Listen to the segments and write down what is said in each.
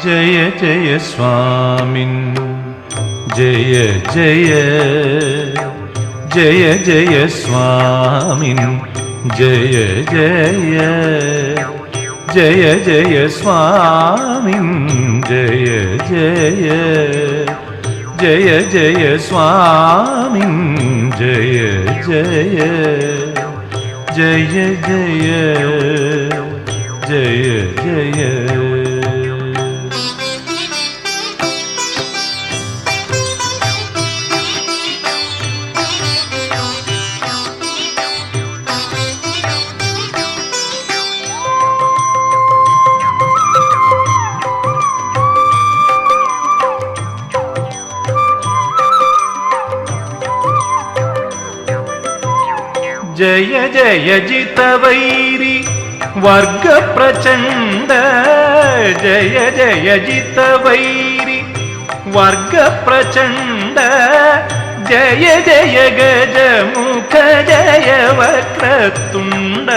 ജയ ജയ സ്വാമിൻ ജയ ജയ ജയ ജയ സ്വാമിൻ ജയ ജയ ജയ ജയ സ്വാമിൻ ജയ ജയ ജയ ജയ സ്വാമിൻ ജയ ജയ ജയ ജയ ജയ ജയ. ജയ ജയ ജിതവൈരി വർഗ പ്രചണ്ഡ ജയ ജയ ജിതവൈരി വർഗ പ്രചണ്ഡ ജയ ജയ ഗജമുഖ ജയ വക്രതുണ്ഡ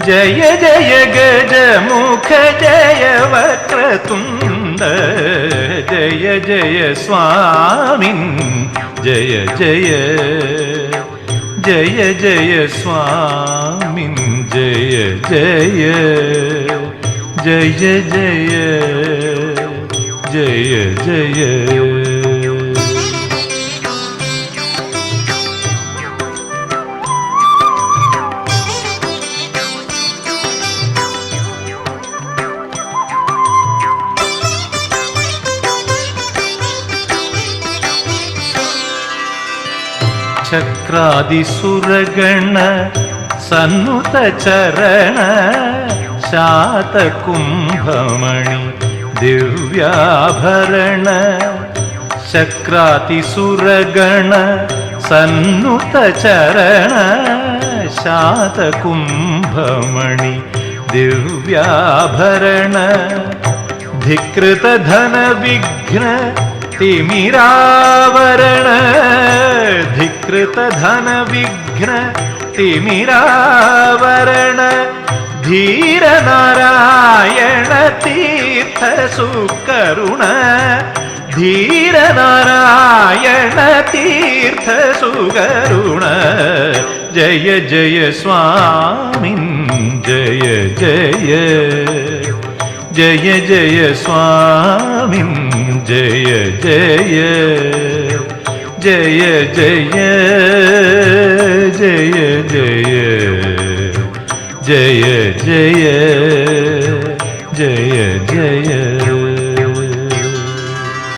ജയ ജയ ഗജമുഖ ജയ വക്രതുണ്ഡ ജയ ജയ സ്വാമിൻ ജയ ജയ ജയ ജയ സ്വാമിൻ ജയ ജയ ജയ ജയ ജയ ജയ. ചക്രാദിസുരഗണ സന്നുത ചരണ ശാതകുംഭമണി ദിവ്യാഭരണ ചക്രാതിസുരഗണ സന്നുത ചരണ ശാതകുംഭമണി ദിവ്യാഭരണ ധികൃതധന വിഘ്ന തിമിരാവരണ ധികൃതധന വിഘ്ന തിമിരാവരണ ധീരനാരായണ തീർത്ഥ സുകരുണ ധീരനാരായണ തീർത്ഥ സുകരുണ ജയ ജയ സ്വാമിൻ ജയ ജയ ജയ ജയ സ്വാമിൻ ജയ ജയ ജയ ജയ ജയ ജയ ജയ ജയ ജയ